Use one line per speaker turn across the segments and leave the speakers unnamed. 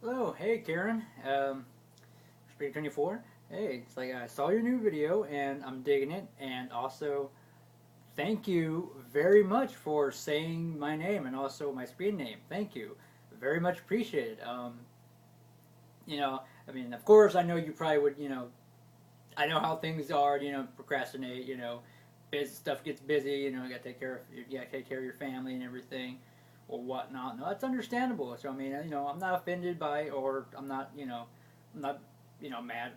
Hello, hey Karen, Speed 24. Hey, it's like I saw your new video and I'm digging it. And also, thank you very much for saying my name and also my screen name. Thank you, very much appreciated. I mean, of course, I know you probably would. I know how things are. Procrastinate. Stuff gets busy. You gotta take care of your family and everything, or whatnot. No, that's understandable. So I mean, I'm not offended by, or I'm not, mad.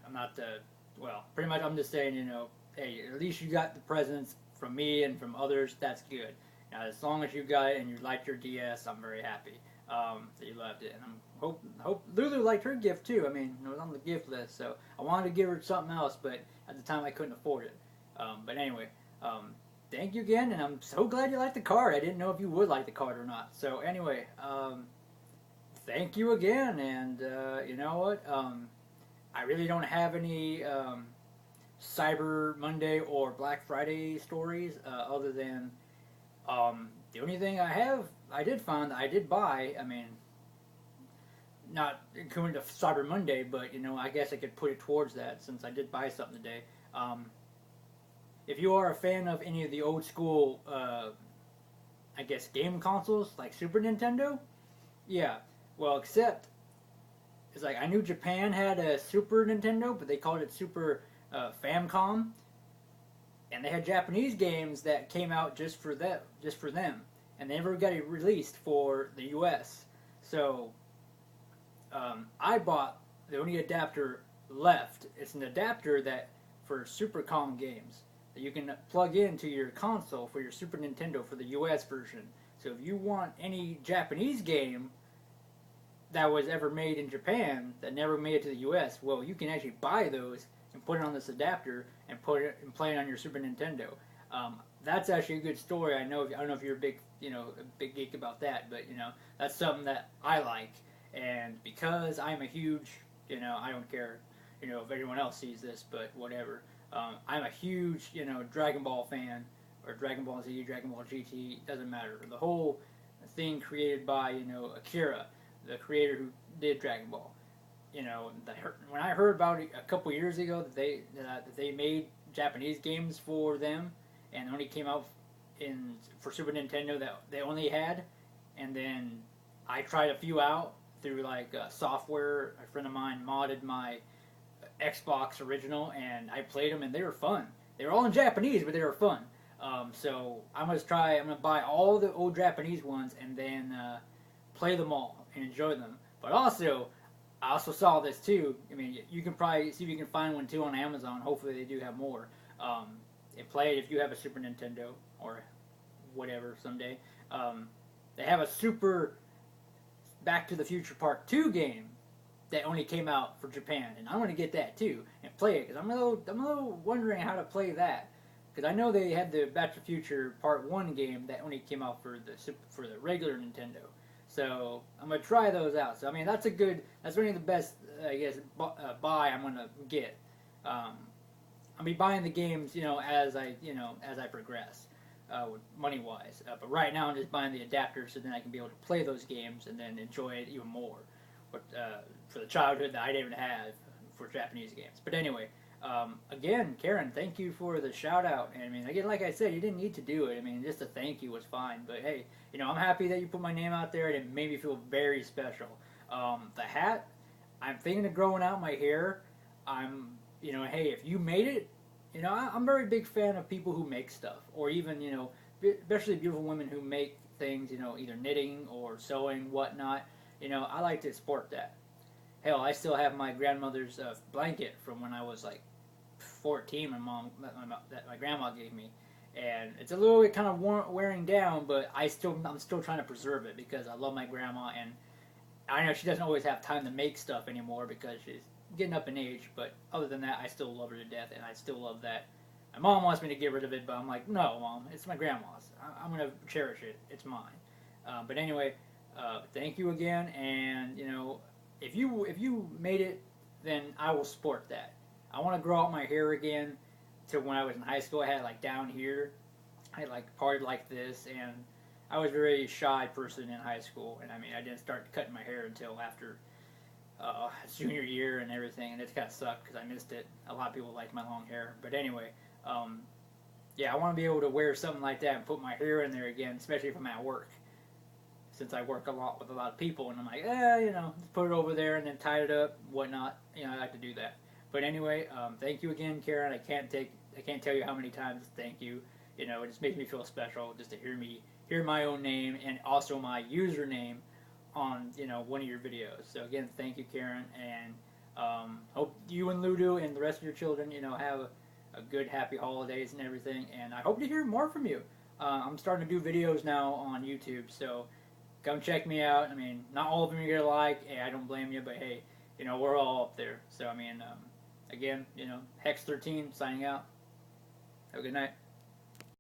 I'm not. Well, pretty much, I'm just saying, hey, at least you got the presents from me and from others. That's good. Now, as long as you got it and you liked your DS, I'm very happy that you loved it, and hope Lulu liked her gift too. I mean, it was on the gift list, so I wanted to give her something else, but at the time I couldn't afford it. But anyway, um, thank you again, and I'm so glad you liked the card. I didn't know if you would like the card or not. So anyway, thank you again, and you know what? I really don't have any Cyber Monday or Black Friday stories other than the only thing I did find that I did buy. I mean, not including the Cyber Monday, but I guess I could put it towards that since I did buy something today. Um, if you are a fan of any of the old school, I guess game consoles like Super Nintendo, yeah. Well, except it's like I knew Japan had a Super Nintendo, but they called it Super Famicom, and they had Japanese games that came out just for them, and they never got it released for the U.S. So I bought the only adapter left. It's an adapter that for Supercom games that you can plug into your console for your Super Nintendo for the U.S. version. So if you want any Japanese game that was ever made in Japan that never made it to the U.S., well, you can actually buy those and put it on this adapter and put it and play it on your Super Nintendo. That's actually a good story. I don't know if you're a big a big geek about that, but that's something that I like. And because I'm a huge, I don't care, if anyone else sees this, but whatever. I'm a huge, Dragon Ball fan, or Dragon Ball Z, Dragon Ball GT, doesn't matter. The whole thing created by, Akira, the creator who did Dragon Ball. When I heard about it a couple years ago that they made Japanese games for them, and only came out in for Super Nintendo that they only had, and then I tried a few out through like software. A friend of mine modded my Xbox original, and I played them, and they were fun. They were all in Japanese, but they were fun. So I'm gonna try. I'm gonna buy all the old Japanese ones, and then play them all and enjoy them. But also, I also saw this too. I mean, you can probably see if you can find one too on Amazon. Hopefully, they do have more. And play it if you have a Super Nintendo or whatever someday. They have a Super Back to the Future Part 2 game that only came out for Japan, and I want to get that too and play it because I'm a little wondering how to play that because I know they had the Back to the Future Part 1 game that only came out for the regular Nintendo. So I'm gonna try those out. So I mean that's one of the best I guess buy I'm gonna get. I'll be buying the games as I progress money wise. But right now, I'm just buying the adapter so then I can be able to play those games and then enjoy it even more. But for the childhood that I didn't even have for Japanese games. But anyway, again, Karen, thank you for the shout out. And I mean, again, like I said, you didn't need to do it. I mean, just a thank you was fine. But hey, I'm happy that you put my name out there, and it made me feel very special. The hat, I'm thinking of growing out my hair. Hey, if you made it, I'm a very big fan of people who make stuff, or even, especially beautiful women who make things, either knitting or sewing, whatnot. I like to support that. Hell, I still have my grandmother's blanket from when I was like 14. That my grandma gave me, and it's a little bit kind of wearing down, but I'm still trying to preserve it because I love my grandma, and I know she doesn't always have time to make stuff anymore because she's getting up in age. But other than that, I still love her to death, and I still love that. My mom wants me to get rid of it, but I'm like, no, mom, it's my grandma's. I'm gonna cherish it. It's mine. But anyway, thank you again, and if you made it, then I will support that. I want to grow out my hair again to when I was in high school. I had like down here. I like parted like this, and I was a very shy person in high school. And I mean, I didn't start cutting my hair until after junior year and everything, and it's kind of sucked because I missed it. A lot of people like my long hair, but anyway, yeah, I want to be able to wear something like that and put my hair in there again, especially if I'm at work. Since I work a lot with a lot of people, and I'm like, just put it over there and then tie it up, whatnot. I like to do that. But anyway, thank you again, Karen. I can't tell you how many times thank you. It just makes me feel special just to hear my own name and also my username on one of your videos. So again, thank you, Karen, and hope you and Ludo and the rest of your children have a good, happy holidays and everything. And I hope to hear more from you. I'm starting to do videos now on YouTube, so come check me out. I mean, not all of them you're gonna like. Hey, I don't blame you, but hey, we're all up there. So I mean, again, Hex13 signing out. Have a good night.